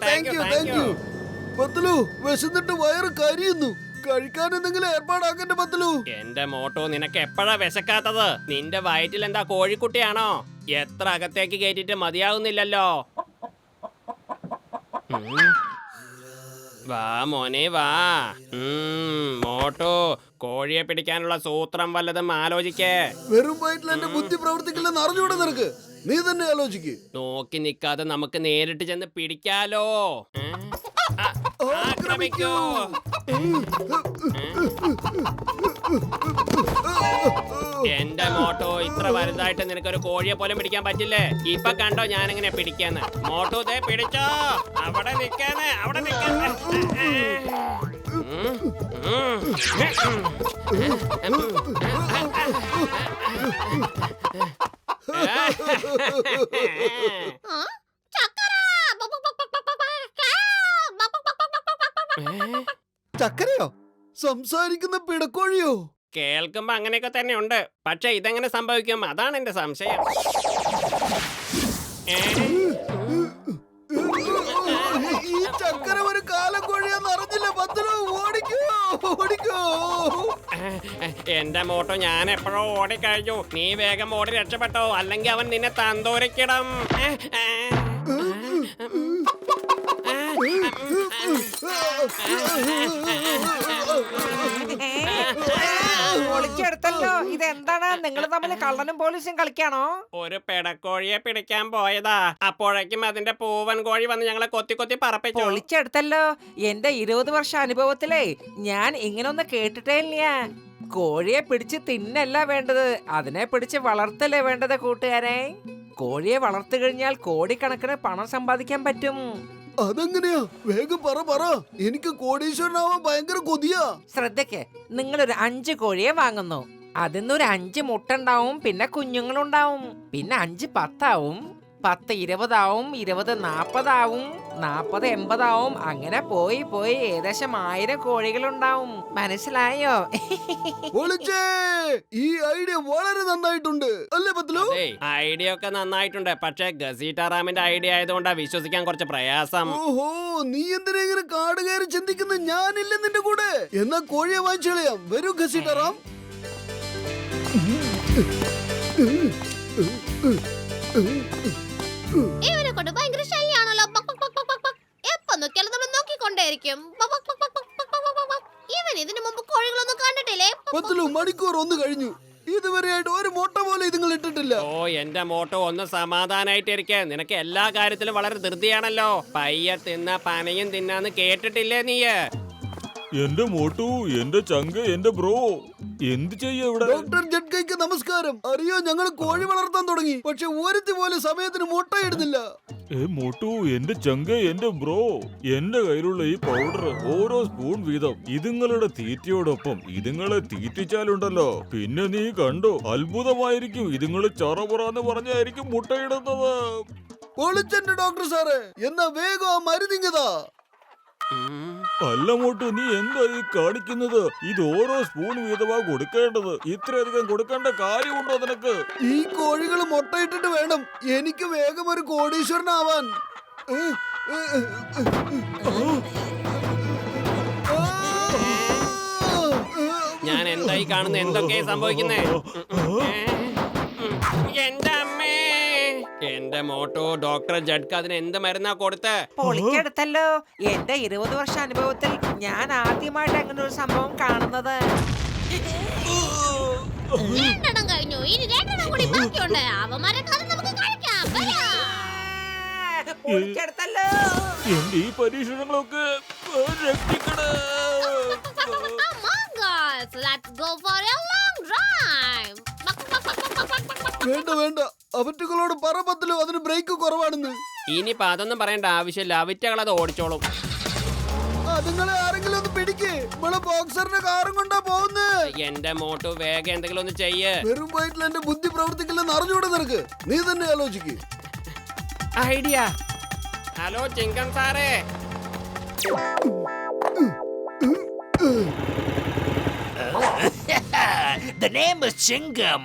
Thank you. പത്തലു, വിശന്നിട്ട് വയറ് കരിയുന്നു. കഴിക്കാൻ എന്തെങ്കിലും ഏർപ്പാടാക്കണ്ട പത്തലു. എന്റെ മോട്ടോ, നിനക്ക് എപ്പോഴാ വിശക്കാത്തത്? നിന്റെ വയറ്റിൽ എന്താ കോഴിക്കുട്ടിയാണോ? എത്ര അകത്തേക്ക് കയറ്റിട്ട് മതിയാവുന്നില്ലല്ലോ. വാ മോനെ വാ. മോട്ടോ, കോഴിയെ പിടിക്കാനുള്ള സൂത്രം വല്ലതും ആലോചിക്കേ. വെറും വയറ്റിൽ എന്റെ ബുദ്ധി പ്രവർത്തിക്കില്ലെന്ന് അറിഞ്ഞൂടെ നിനക്ക്? നീ തന്നെ ആലോചിക്ക്. നോക്കി നിക്കാതെ നമുക്ക് നേരിട്ട് ചെന്ന് പിടിക്കാലോ. ആക്രമിക്കൂ. എന്റെ മോട്ടോ, ഇത്ര വലുതായിട്ട് നിനക്കൊരു കോഴിയെ പോലും പിടിക്കാൻ പറ്റില്ലേ? ഇപ്പൊ കണ്ടോ ഞാനെങ്ങനെ പിടിക്കാന്ന്. മോട്ടോ, ദേ പിടിച്ചോ. അവിടെ നിക്കാന്ന്, അവിടെ നിക്കാന്ന്. ചക്കരയോ? സംസാരിക്കുന്ന പിടക്കോഴിയോ? കേൾക്കുമ്പോ അങ്ങനെയൊക്കെ തന്നെ ഉണ്ട്. പക്ഷെ ഇതെങ്ങനെ സംഭവിക്കും? അതാണ് എന്റെ സംശയം. ഈ ചക്കര ഒരു കാലക്കോഴിയാന്ന് അറിഞ്ഞില്ല പത്തലു. ഓടിക്കോ ഓടിക്കോ. എന്റെ മോട്ടോ, ഞാൻ എപ്പോഴോ ഓടിക്കഴിഞ്ഞു. നീ വേഗം ഓടി രക്ഷപ്പെട്ടോ, അല്ലെങ്കിൽ അവൻ നിന്നെ തന്തോരിക്കിടും. ഒളിച്ചെടുത്തല്ലോ. ഇതെന്താണ്, നിങ്ങൾ തമ്മിൽ കള്ളനും പോലീസും കളിക്കാണോ? ഒരു പെടക്കോഴിയെ പിടിക്കാൻ പോയതാ. അപ്പോഴേക്കും അതിന്റെ പൂവൻ കോഴി വന്ന് ഞങ്ങളെ കൊത്തി കൊത്തി പറപ്പിച്ചു. ഒളിച്ചെടുത്തല്ലോ. എന്റെ 20 വർഷ അനുഭവത്തിലേ ഞാൻ ഇങ്ങനൊന്നും കേട്ടിട്ടേ ഇല്ല. കോഴിയെ പിടിച്ച് തിന്നല്ല വേണ്ടത്, അതിനെ പിടിച്ച് വളർത്തല്ലേ വേണ്ടത് കൂട്ടുകാരെ. കോഴിയെ വളർത്തു കഴിഞ്ഞാൽ കോടിക്കണക്കിന് പണം സമ്പാദിക്കാൻ പറ്റും. അതെങ്ങനെയാ? വേഗം പറ. എനിക്ക് കോടീശ്വരനാവാൻ ഭയങ്കര കൊതിയാ. ശ്രദ്ധയ്ക്ക്, നിങ്ങളൊരു 5 കോഴിയെ വാങ്ങുന്നു. അതിന്നൊരു 5 മുട്ട ഉണ്ടാവും, പിന്നെ കുഞ്ഞുങ്ങളുണ്ടാവും, പിന്നെ 5 10 ആവും, 10 20 ആവും, 20 40 ആവും, 40 80 ആവും. അങ്ങനെ പോയി ഏകദേശം 1000 കോഴികളുണ്ടാവും. മനസ്സിലായോ? ഈ ഐഡിയ വളരെ നന്നായിട്ടുണ്ട് അല്ലേ പത്തലു? ഐഡിയ ഒക്കെ നന്നായിട്ടുണ്ട്. പക്ഷെ ഗസീറ്റാറാമിന്റെ ഐഡിയ ആയതുകൊണ്ടാ വിശ്വസിക്കാൻ കുറച്ച് പ്രയാസം. ഓഹോ, നീ എന്തിനാ ഇങ്ങനെ കാട് കയറി ചിന്തിക്കുന്ന? ഞാനില്ല നിന്റെ കൂടെ. എന്നാ കോഴിയെ വാങ്ങിച്ചു കളയാം. വരൂ ഗസീറ്റാറാം. ഇവനെ കൊണ്ട് ഭയങ്കര ശല്യാണല്ലോ. എപ്പോ നോക്കിയാലും നമ്മൾ നോക്കിക്കൊണ്ടേയിരിക്കും. ഇവൻ ഇതിനു മുമ്പ് കോഴികളൊന്നും കണ്ടിട്ടില്ലേ? പത്തലു, മണിക്കൂർ 1 കഴിഞ്ഞു. ഇതുവരെയായിട്ട് ഒരു മുട്ട പോലെ ഇതുങ്ങൾ ഇട്ടിട്ടില്ല. ഓ എന്റെ മോട്ടോ, ഒന്ന് സമാധാനായിട്ടിരിക്കെ. നിനക്ക് എല്ലാ കാര്യത്തിലും വളരെ ധൃതിയാണല്ലോ. പയ്യ തിന്ന പനയും തിന്നാന്ന് കേട്ടിട്ടില്ലേ നീ? എന്റെ മോട്ടു, എന്റെ ചങ്ക, എന്റെ ബ്രോ, എന്ത് ചെയ്യാ ഇവിടെ? ഡോക്ടർ ജഡ്കയ്ക്ക് നമസ്കാരം. അറിയോ, ഞങ്ങൾ കോഴി വളർത്താൻ തുടങ്ങി. പക്ഷെ ഒരുത്തി പോലെ സമയത്തിന് മുട്ടയിടുന്നില്ല. മോട്ടു, എന്റെ ചങ്ക, എന്റെ ബ്രോ, എന്റെ കയ്യിലുള്ള ഈ പൗഡർ ഓരോ സ്പൂൺ വീതം ഇതുങ്ങളുടെ തീറ്റയോടൊപ്പം ഇതുങ്ങളെ തീറ്റിച്ചാലുണ്ടല്ലോ, പിന്നെ നീ കണ്ടോ, അത്ഭുതമായിരിക്കും. ഇതുങ്ങള് ചറപുറാന്ന് പറഞ്ഞായിരിക്കും മുട്ടയിടുന്നത്. പൊളിച്ചെന്റെ ഡോക്ടർ സാറേ, എന്നാ വേഗം ആ മരുന്നിങ്ങതാ. അല്ല മോട്ടു, നീ എന്താ ഈ കാണിക്കുന്നത്? ഇത് ഓരോ സ്പൂൺ വീതമാ കൊടുക്കേണ്ടത്. ഇത്രയധികം കൊടുക്കേണ്ട കാര്യമുണ്ടോ നിനക്ക്? ഈ കോഴികൾ മുട്ടയിട്ടിട്ട് വേണം എനിക്ക് വേഗം ഒരു കോടീശ്വരനാവാൻ. ഞാൻ എന്തായി കാണുന്ന? എന്തൊക്കെയാ സംഭവിക്കുന്നേ? എന്റെ അമ്മേ, എന്റെ മോട്ടോ, ഡോക്ടർ ജഡ്ക്ക് അതിന് എന്ത് മരുന്നാ കൊടുത്ത്? പൊളിക്കെടുത്തല്ലോ. എന്റെ 20 വർഷ അനുഭവത്തിൽ ഞാൻ ആദ്യമായിട്ട് അങ്ങനെ ഒരു സംഭവം കാണുന്നത്. 2 കഴിഞ്ഞു. ഇനി 2 കൂടി ബാക്കിയുണ്ട്. അവന്മാരെ കഥ നമുക്ക് കഴിക്കാം. പൊളിക്കെടുത്തല്ലോ. എന്റെ ഈ പരീക്ഷണങ്ങളൊക്കെ രക്ഷിക്കണേ. Let's go for a long drive. വേണ്ട, അവറ്റുകളോട് പറ പത്തലു, അതിന് ബ്രേക്ക് കുറവാണെന്ന്. ഇനിയിപ്പോ അതൊന്നും പറയേണ്ട ആവശ്യമില്ല. അവറ്റകളത് ഓടിച്ചോളും. അതുങ്ങളെ ആരെങ്കിലും ഒന്ന് പിടിക്ക്. നമ്മളെ ബോക്സറിന്റെ കാറും കൊണ്ടാ പോകുന്നേ. എന്റെ മോട്ടോ, വേഗം എന്തെങ്കിലും ഒന്ന് ചെയ്യ്. വെറും വയറ്റിൽ എന്റെ ബുദ്ധി പ്രവർത്തിക്കില്ലെന്ന് അറിഞ്ഞൂടെ നിനക്ക്? നീ തന്നെ ആലോചിക്ക്. ഐഡിയ. ഹലോ ചിങ്കൻ സാറേ. The name is ചിങ്കം.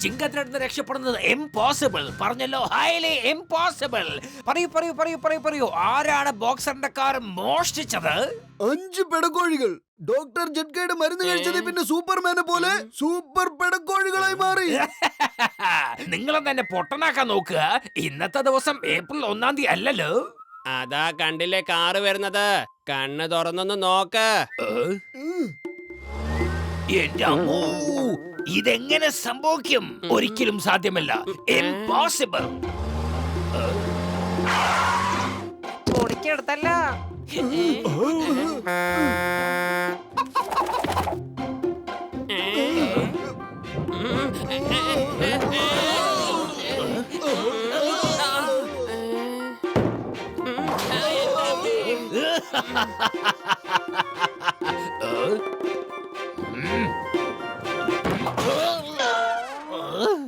ചിങ്കത്തിനടുത്ത് രക്ഷപ്പെടുന്നത് impossible. പറഞ്ഞല്ലോ, highly impossible. പറയൂ. ആരാണ് ബോക്സറിന്റെ കാർ മോഷ്ടിച്ചത്? 5 പെടക്കോഴികൾ. ഡോക്ടർ ജഡ്കയുടെ മരുന്ന് കഴിച്ചത് പിന്നെ സൂപ്പർമാനെ പോലെ സൂപ്പർ പെടക്കോഴികളായി മാറി. നിങ്ങളെ തന്നെ പൊട്ടനാക്കാൻ നോക്കുക. ഇന്നത്തെ ദിവസം ഏപ്രിൽ 1-ാം തീയതി അല്ലല്ലോ. അതാ കണ്ടില്ലേ കാറ് വരുന്നത്. കണ്ണ് തുറന്നൊന്ന് നോക്ക്. എന്റെ അമ്മോ, ഇതെങ്ങനെ സംഭവിക്കും? ഒരിക്കലും സാധ്യമല്ല. Impossible. പൊടിക്കെടുത്തല്ല.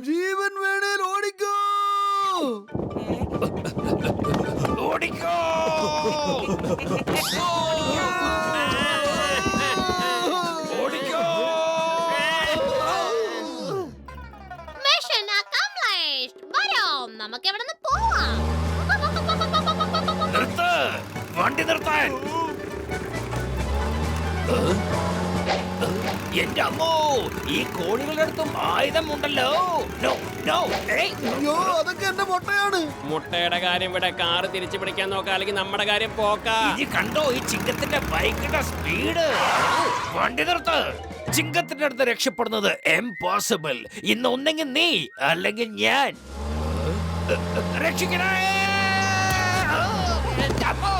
ജീവൻ വേണേൽ ഓടിക്കോ. ഓടിക്കോ. ഓടിക്കോ. Mission accomplished. വരൂ, നമുക്ക് ഇവിടെ നിന്ന് പോവാം. നിർത്ത്, വണ്ടി നിർത്താൻ. എന്റെ അമ്മോ, ഈ കോഴികളുടെ അടുത്തും ആയുധമുണ്ടല്ലോ. No no. അയ്യോ, അതൊക്കെ എന്റെ മുട്ടയാണ്. മുട്ടയുടെ കാര്യം ഇവിടെ കാറ് തിരിച്ചു പിടിക്കാൻ നോക്കാം, അല്ലെങ്കിൽ നമ്മുടെ കാര്യം പോക്കാ. ഇനി കണ്ടോ ഈ ചിങ്കത്തിന്റെ ബൈക്കിന്റെ സ്പീഡ്? വണ്ടി നിർത്ത്. ചിങ്കത്തിന്റെ അടുത്ത് രക്ഷപ്പെടുന്നത് impossible. ഇന്ന് ഒന്നെങ്കിൽ നീ അല്ലെങ്കിൽ ഞാൻ. രക്ഷിക്കണേ. എന്റെ അമ്മോ.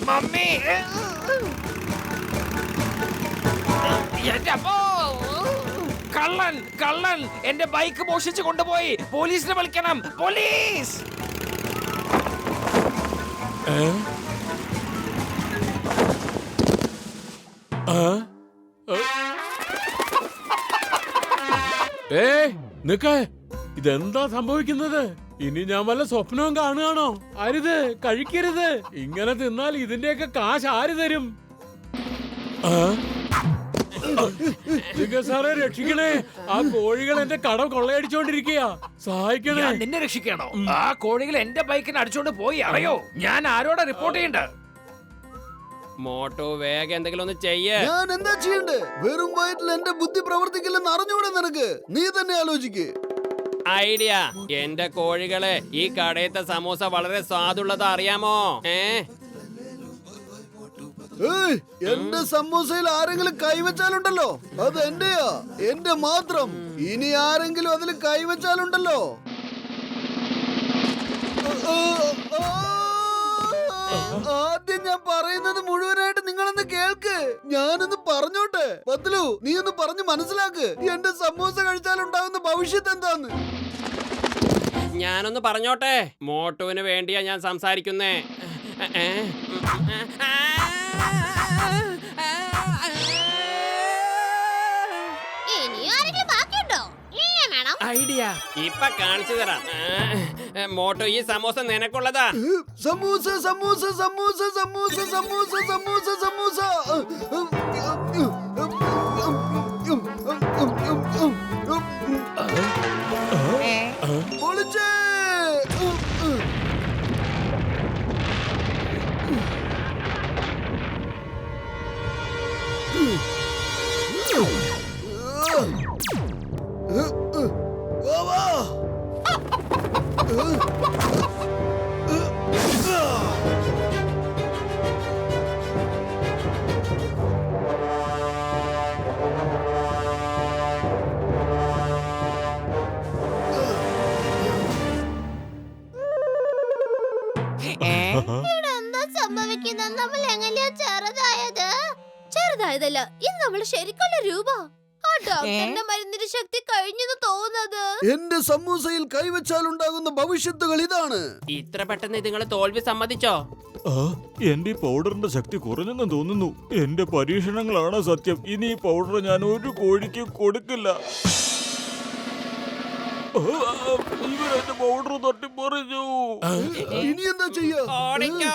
മമ്മി. എന്റെ അമ്മോ. കള്ളൻ എന്റെ ബൈക്ക് മോഷിച്ചു കൊണ്ടുപോയി. പോലീസിനെ വിളിക്കണം. പോലീസ്. നിക്ക, ഇതെന്താ സംഭവിക്കുന്നത്? ഇനി ഞാൻ വല്ല സ്വപ്നവും കാണുകയാണോ? അരുത്, കഴിക്കരുത്. ഇങ്ങനെ തിന്നാൽ ഇതിന്റെയൊക്കെ കാശ് ആര് തരും? സാറേ, രക്ഷിക്കണേ. ആ കോഴികൾ എന്റെ കടം കൊള്ളയടിച്ചോണ്ടിരിക്കയാ. സഹായിക്കണേ. ഞാൻ നിന്നെ രക്ഷിക്കണോ? ആ കോഴികൾ എന്റെ ബൈക്കിന് അടിച്ചോണ്ട് പോയി. അറിയോ, ഞാൻ ആരോടാ റിപ്പോർട്ട് ചെയ്യണ്ട? മോട്ടു, വേഗം എന്തെങ്കിലും ഒന്ന് ചെയ്യേ. ഞാൻ എന്താ ചെയ്യണ്ടേ? വെറും വയറ്റിൽ എന്റെ ബുദ്ധി പ്രവർത്തിക്കില്ലെന്ന് അറിഞ്ഞൂടെ നിനക്ക്? നീ തന്നെ ആലോചിക്ക്. ഐഡിയ. എന്റെ കോഴികളെ, ഈ കടയത്തെ സമൂസ വളരെ സ്വാദുള്ളത് അറിയാമോ? ഏയ്, എന്റെ സമൂസയിൽ ആരെങ്കിലും കൈവച്ചാലുണ്ടല്ലോ, അത് എന്റെയാ, എന്റെ മാത്രം. ഇനി ആരെങ്കിലും അതിൽ കൈവച്ചാലുണ്ടല്ലോ. ആദ്യം ഞാൻ പറയുന്നത് മുഴുവനായിട്ട് നിങ്ങളൊന്ന് കേൾക്ക്. ഞാനൊന്ന് പറഞ്ഞോട്ടെ. പത്ലു, നീ ഒന്ന് പറഞ്ഞു മനസ്സിലാക്ക്. എന്റെ സമൂസ കഴിച്ചാലുണ്ടാകുന്ന ഭവിഷ്യത്ത് എന്താന്ന്. ഞാനൊന്ന് പറഞ്ഞോട്ടെ. മോട്ടുവിന് വേണ്ടിയാ ഞാൻ സംസാരിക്കുന്നേ. ഇനി ആരെങ്കിലും ബാക്കിയുണ്ടോ? വേണം. ഐഡിയ ഇപ്പൊ കാണിച്ചു തരാം. മോട്ടു, ഈ സമൂസ നിനക്കുള്ളതാ. സമൂസ സമൂസ സമൂസ സമൂസ സമൂസ സമൂസ സമൂസ. പൊളിച്ചേ. ഇവിടെ എന്താ സംഭവിക്കുന്നത്? നമ്മൾ എങ്ങനെയാ ചെറുതായത്? ചെറുതായതല്ല, ഇത് നമ്മൾ ശരിക്കുള്ള രൂപ. ആ ഡോക്ടറിന്റെ മരുന്നിന്റെ ശക്തി കഴിഞ്ഞെന്ന് തോന്നുന്നത്. എന്റെ സമൂസയിൽ കൈവച്ചാലുണ്ടാകുന്ന ഭവിഷ്യത്തുകൾ ഇതാണ്. ഇത്ര പെട്ടെന്ന് നിങ്ങൾ തോൽവി സമ്മതിച്ചോ? എന്റെ ഈ പൗഡറിന്റെ ശക്തി കുറഞ്ഞെന്ന് തോന്നുന്നു. എന്റെ പരീക്ഷണങ്ങളാണ് സത്യം. ഇനി ഈ പൗഡർ ഞാൻ ഒരു കോഴിക്ക് കൊടുക്കില്ല. ഇവരെന്റെ പൗഡർ തട്ടിപ്പറിഞ്ഞു. ഇനി എന്താ ചെയ്യാ? ഓടിക്കോ